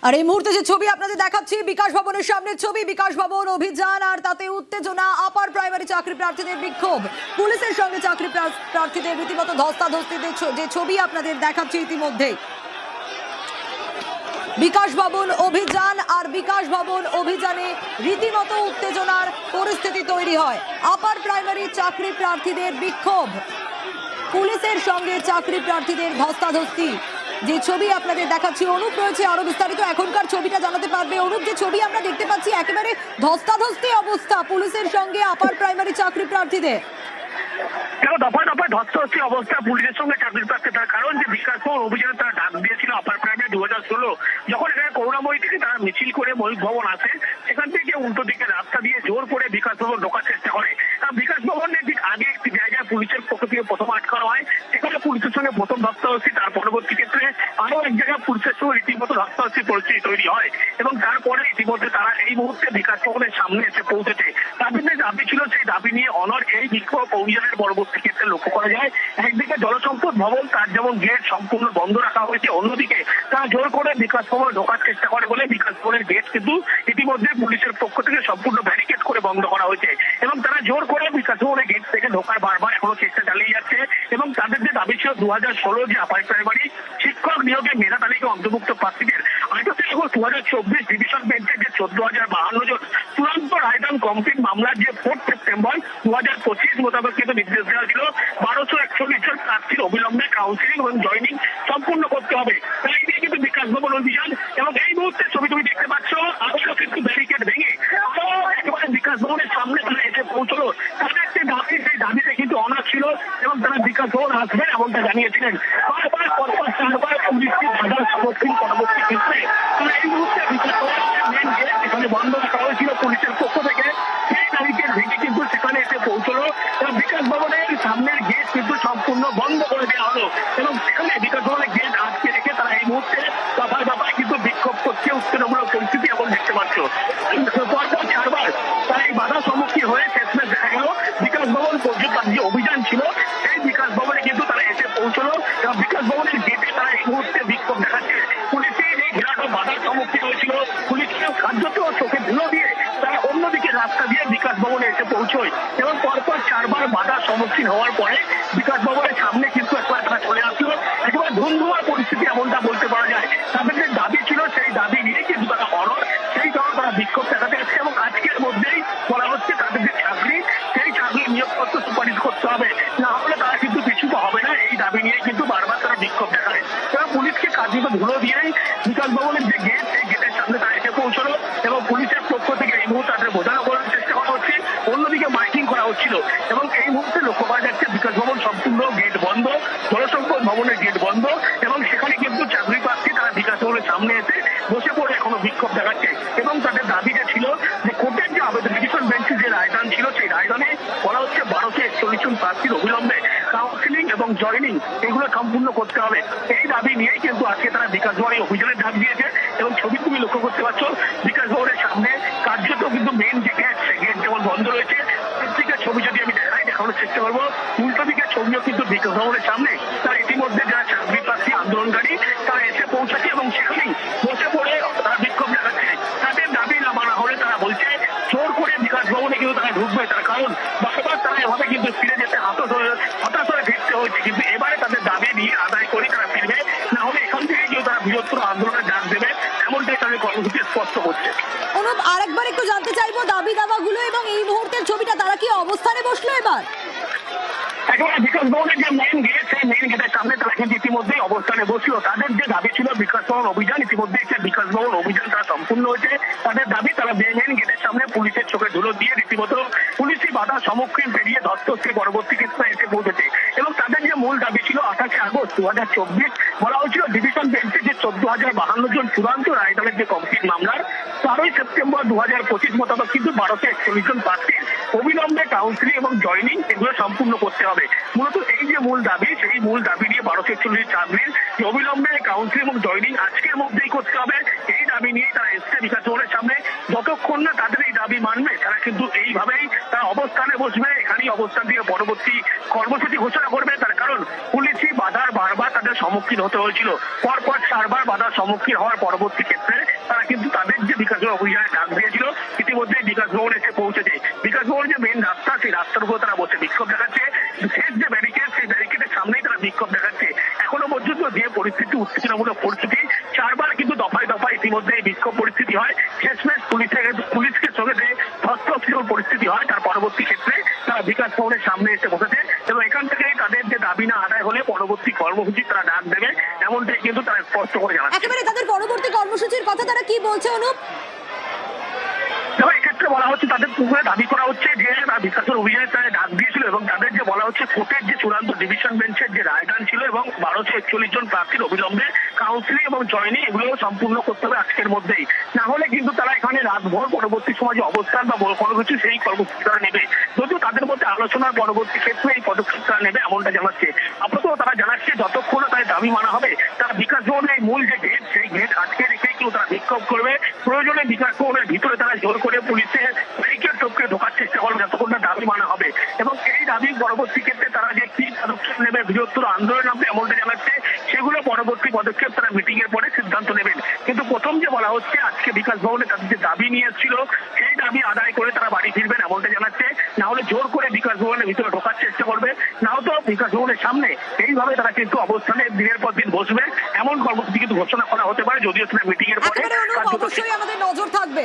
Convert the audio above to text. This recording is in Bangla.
আর এই মুহূর্তে যে ছবি আপনাদের দেখাচ্ছি বিকাশ ভবনের সামনের ছবি, বিকাশ ভবন অভিযান আর তাতে উত্তেজনা, আপার প্রাইমারি চাকরি প্রার্থীদের বিক্ষোভ, পুলিশের সঙ্গে চাকরি প্রার্থীদের রীতিমতো ধস্তাধস্তিদের যে ছবি আপনাদের দেখাচ্ছি ইতিমধ্যে। বিকাশ ভবন অভিযান আর বিকাশ ভবন অভিযানে রীতিমতো উত্তেজনার পরিস্থিতি তৈরি হয়। আপার প্রাইমারি চাকরি প্রার্থীদের বিক্ষোভ, পুলিশের সঙ্গে চাকরি প্রার্থীদের ধস্তাধস্তি, যে ছবি আপনাদের দেখাচ্ছি। অনুপ রয়েছে আরো বিস্তারিত, এখনকার ছবিটা জানাতে পারবে। অনুপ, যে ছবি আমরা দেখতে পাচ্ছি একেবারে ধস্তাধস্তি অবস্থা পুলিশের সঙ্গে আপার প্রাইমারি চাকরি প্রার্থীদের। দফায় দফায় ধস্তাধস্তি অবস্থা পুলিশের সঙ্গে চাকরি প্রার্থী, তার কারণ যে বিকাশ ভবন অভিযানে তারা ডাক দিয়েছিল আপার প্রাইমারি 2016, যখন এখানে করুণাময়ী থেকে তারা মিছিল করে ময়ূর ভবন আসে, সেখান থেকে উল্টো দিকে রাস্তা দিয়ে জোর করে বিকাশ ভবন ঢোকার চেষ্টা করে। বিকাশ ভবনের ঠিক আগে একটি জায়গায় পুলিশের পক্ষ থেকে প্রথম আটকানো হয়, সেখানে পুলিশের সঙ্গে প্রথম ধস্তাধস্তি, তার পরবর্তী ক্ষেত্রে আরো এক জায়গায় পুলিশের সঙ্গে রীতিমতো ধস্তাধস্তি পরিস্থিতি তৈরি হয় এবং তারপরে ইতিমধ্যে তারা এই মুহূর্তে বিকাশ ভবনের সামনে এসে পৌঁছেছে। তাদের যে দাবি ছিল সেই দাবি নিয়ে অনর এই বিক্ষোভ অভিযানের পরবর্তী ক্ষেত্রে লক্ষ্য করা যায়। একদিকে জলসম্পদ ভবন তার যেমন গেট সম্পূর্ণ বন্ধ রাখা হয়েছে, অন্যদিকে তারা জোর করে বিকাশ ভবনে ঢোকার চেষ্টা করে বলে বিকাশ ভবনের গেট কিন্তু ইতিমধ্যে পুলিশের পক্ষ থেকে সম্পূর্ণ ব্যারিকেড করে বন্ধ করা হয়েছে এবং তারা জোর করে বিকাশ ভবনের গেট থেকে ঢোকার বারবার এখনো চেষ্টা চালিয়ে যাচ্ছে। এবং তাদের যে দাবি ছিল 2016 যে আপার প্রাইমারি শিক্ষক নিয়োগে মেধা তালিকা অন্তর্ভুক্ত প্রার্থীদের 28 আগস্ট 2024 ডিভিশন বেঞ্চের যে 14,052 জন চূড়ান্ত রায়দান কমপ্লিট মামলার যে 4 সেপ্টেম্বর 2025 মোতাবেক কিন্তু নির্দেশ দেওয়া ছিল 1241 জন প্রার্থীর অবিলম্বে কাউন্সিলিং এবং জয়নিং সম্পূর্ণ করতে হবে। তাই নিয়ে কিন্তু বিকাশ ভবন অভিযান এবং এই মুহূর্তে ছবি তুমি দেখতে পাচ্ছ আবারও কিন্তু ব্যারিকেড ভেঙে একেবারে বিকাশ ভবনের সামনে তারা এসে পৌঁছলো। তাদের যে দাবি সেই দাবিতে কিন্তু অনার ছিল এবং তারা বিকাশ ভবন আসবে এমনটা জানিয়েছিলেন। বারবার পুলিশকে বাধার সম্মুখীন পরবর্তী ক্ষেত্রে তারা এই মুহূর্তে বিকাশ ভবনের মেন গেট এখানে বন্ধ রাখা হয়েছিল পুলিশের পক্ষ থেকে, সেই ব্যারিকেড ভেঙে কিন্তু সেখানে এসে পৌঁছলো এবং বিকাশ ভবনের সামনের গেট কিন্তু সম্পূর্ণ বন্ধ করে দেওয়া হলো এবং সেখানে বিকাশ ভবনের গেট আটকে রেখে তারা এই মুহূর্তে দফায় দফায় কিন্তু বিক্ষোভ করছে। উত্তেজনামূলক পরিস্থিতি এবং দেখতে পাচ্ছ পরপর চারবার তারা এই বাধার সম্মুখীন হয়ে শেষমেশ দেখা গেল বিকাশ ভবন পর্যন্ত যে অভিযান ছিল সেই বিকাশ ভবনে কিন্তু তারা এসে পৌঁছলো এবং বিকাশ ভবনের গেটে তারা এই মুহূর্তে বিক্ষোভ দেখাচ্ছে। পুলিশের এই বিরাট বাধার সম্মুখীন হয়েছিল, পুলিশকে কার্যত চোখে ধুলো দিয়ে তারা অন্যদিকে রাস্তা দিয়ে বিকাশ ভবনে এসে পৌঁছয় এবং পরপর চারবার বাধার সম্মুখীন হওয়ার পরে বিকাশ ভবনের সামনে কিন্তু একবার তারা চলে আসলো। একেবারে ধুমধুমার পরিস্থিতি এমনটা বলতে পারা যায়। তাদের যে দাবি ছিল সেই দাবি নিয়ে কিন্তু তারা অনড়, সেই কারণে তারা বিক্ষোভ দেখাতে আসছে এবং আজকের মধ্যেই বলা হচ্ছে তাদের যে চাকরি সেই চাকরি নিয়োগপত্র সুপারিশ করতে হবে, না হলে তারা কিন্তু পিছু হবে না। এই দাবি নিয়ে কিন্তু বারবার তারা বিক্ষোভ দেখায়। তারা পুলিশকে কার্যত ধুলো দিয়েই বিকাশ ভবনের যে গেট সেই গেটের সামনে তারা এসে পৌঁছলো এবং পুলিশের পক্ষ থেকে এই মুহূর্তে তাদের বোঝানো করার চেষ্টা করা হচ্ছে, অন্যদিকে মাইকিং করা হচ্ছিল এবং এই মুহূর্তে লক্ষ্য করা যাচ্ছে বিকাশ ভবন সম্পূর্ণ গেট বন্ধ, জলসম্পদ ভবনের গেট বন্ধ এবং সেখানে কিন্তু চাকরি প্রার্থী তারা বিকাশ ভবনের সামনে এসে বসে পড়ে এখনো বিক্ষোভ দেখাচ্ছে এবং তাদের দাবি যে ছিল যে কোর্টের যে আবেদন ডিভিশন বেঞ্চের যে রায়দান ছিল সেই রায়দানে বলা হচ্ছে 1241 জন প্রার্থীর অবিলম্বে কাউন্সিলিং এবং জয়নিং এগুলো সম্পূর্ণ করতে হবে। এই দাবি নিয়েই কিন্তু আজকে তারা বিকাশ ভবনে অভিযানের ডাক দিয়েছে এবং ছবি তুমি লক্ষ্য করতে পারছো বিকাশ ভবনের সামনে কার্যত কিন্তু মেন যে গেট সেই গেট যেমন বন্ধ রয়েছে, প্রত্যেকটা ছবি যদি আমি দেখানোর চেষ্টা করবো, উল্টো দিকে ছবিও কিন্তু বিকাশ ভবনের সামনে তারা ইতিমধ্যে যারা চাকরি প্রার্থী আন্দোলনকারী তারা এসে পৌঁছাচ্ছে এবং সেখানেই বসে পড়ে তারা বিক্ষোভ দেখাচ্ছে। তাদের দাবি না মানা হলে তারা বলছে জোর করে বিকাশ ভবনে কিন্তু তারা ঢুকবে, তার কারণ বারবার তারা এভাবে কিন্তু ফিরে যেতে হতাশ হয়ে ফিরতে হয়েছে, কিন্তু এবারে তাদের দাবি নিয়ে আদায় করে তারা ফিরবে, না হলে এখান থেকে কেউ তারা বৃহত্তর আন্দোলনের ডাক দেবে, এমনটাই তাদের কর্মসূচি স্পষ্ট হচ্ছে। অনুপ, আরেকবার একটু জানতে চাইবো দাবি দাওয়াগুলো এবং এই মুহূর্তের ছবিটা, তারা কি অবস্থানে বসলো এবার? একেবারে বিকাশ ভবনের যে মেইন গেট সেই মেইন গেটের সামনে তারা কিন্তু ইতিমধ্যেই অবস্থানে বসলো। তাদের যে দাবি ছিল বিকাশ ভবন অভিযান, ইতিমধ্যে একটা বিকাশ ভবন অভিযান তারা সম্পূর্ণ হয়েছে। তাদের দাবি তারা মেইন গেটের সামনে পুলিশের চোখে ধুলো দিয়ে রীতিমতো পুলিশি বাধার সম্মুখীন পেরিয়ে ধস্তাধস্তি পরবর্তী ক্ষেত্রে এসে পৌঁছেছে এবং তাদের যে মূল দাবি ছিল 28 আগস্ট 2024 বলা হয়েছিল ডিভিশন বেঞ্চে যে 14,052 জন চূড়ান্ত রায়দানের যে কমপ্লিট মামলার 12 সেপ্টেম্বর 2025 মোতাবেক কিন্তু 1241 জন প্রার্থীর অবিলম্বে কাউন্সিলিং এবং জয়নিং এগুলো সম্পূর্ণ করতে হবে। মূলত এই যে মূল দাবি সেই মূল দাবি নিয়ে 1241 চাকরির অবিলম্বে কাউন্সিলিং এবং জয়নিং আজকের মধ্যেই করতে হবে, এই দাবি নিয়ে তারা এসছে বিকাশ ভবনের সামনে। যতক্ষণ না তাদের এই দাবি মানবে তারা কিন্তু এইভাবেই তারা অবস্থানে বসবে, এখানেই অবস্থান থেকে পরবর্তী কর্মসূচি ঘোষণা করবে। তার কারণ পুলিশি বাধার বারবার তাদের সম্মুখীন হতে হয়েছিল, পরপর চারবার বাধার সম্মুখীন হওয়ার পরবর্তী ক্ষেত্রে তারা কিন্তু তাদের যে বিকাশ ভবন অভিযানে ডাক দিয়েছিল ইতিমধ্যে বিকাশ ভবন এসে পৌঁছেছে। বিকাশ ভবনের যে মেন রাস্তা সেই রাস্তার উপর তারা বসে বিক্ষোভ দেখাচ্ছে। শেষ যে ব্যারিকেড সেই ব্যারিকেডের সামনেই তারা বিক্ষোভ দেখাচ্ছে। এখনো পর্যন্ত যে পরিস্থিতি উত্তেজনামূলক পরিস্থিতি, চারবার কিন্তু দফায় দফায় ইতিমধ্যে এই বিক্ষোভ পরিস্থিতি হয়। শেষমেশ পুলিশকে সঙ্গে যে ধস্তাধস্তির পরিস্থিতি হয় তার পরবর্তী ক্ষেত্রে তারা বিকাশ ভবনের সামনে এসে বসেছে এবং এখান থেকেই তাদের যে দাবি না আদায় হলে পরবর্তী কর্মসূচি তারা ডাক দেবে, এমনটাই কিন্তু তারা স্পষ্ট করে জানাচ্ছে। একেবারে তাদের পরবর্তী কর্মসূচির কথা তারা কি বলছে অনুপ? তবে এক্ষেত্রে বলা হচ্ছে তাদের পুকুরে দাবি করা হচ্ছে যে তারা বিকাশের অভিযানে তারা ডাক দিয়েছিল এবং তাদের যে বলা হচ্ছে কোর্টের যে চূড়ান্ত ডিভিশন বেঞ্চের যে রায়দান ছিল এবং 1241 জন প্রার্থীর অবিলম্বে কাউন্সিলিং এবং জয়েনিং এগুলো সম্পূর্ণ করতে হবে আজকের মধ্যেই, না হলে কিন্তু তারা এখানে রাতভর পরবর্তী সময় যে অবস্থান বা কোনো কিছু সেই কর্মসূচি তারা নেবে। যদিও তাদের মধ্যে আলোচনার পরবর্তী ক্ষেত্রে এই পদক্ষেপ তারা নেবে এমনটা জানাচ্ছে। আপাতত তারা জানাচ্ছে যতক্ষণ না তাদের দাবি মানা হবে তারা বিকাশ ভবনের মূল যে গেট সেই গেট আটকে রেখে কেউ তারা বিক্ষোভ করবে। প্রয়োজনে বিকাশ ভবনের ভিতরে তারা জোর করে পুলিশের ব্যারিকেড টপকে ঢোকার চেষ্টা করবে যতক্ষণ না দাবি মানা হবে এবং এই দাবি পরবর্তী ক্ষেত্রে তারা যে কি পদক্ষেপ নেবে বৃহত্তর আন্দোলন নামবে এমনটা জানাচ্ছে। সেগুলো পরবর্তী পদক্ষেপ তারা মিটিং এর পরে সিদ্ধান্ত নেবেন। কিন্তু প্রথম যে বলা হচ্ছে আজকে বিকাশ ভবনে তাদের যে দাবি নিয়ে এসেছিল সেই দাবি আদায় করে তারা বাড়ি ফিরবেন এমনটা জানাচ্ছে। না হলে জোর করে বিকাশ ভবনের ভিতরে ঢোকার চেষ্টা করবে, না হতো বিকাশ ভবনের সামনে এইভাবে তারা কিন্তু অবস্থানে দিনের পর দিন বসবে এমন কর্মসূচি কিন্তু ঘোষণা করা হতে পারে, যদিও সেটা মিটিং এর পরে একেবারে অনুপ, অবশ্যই আমাদের নজর থাকবে।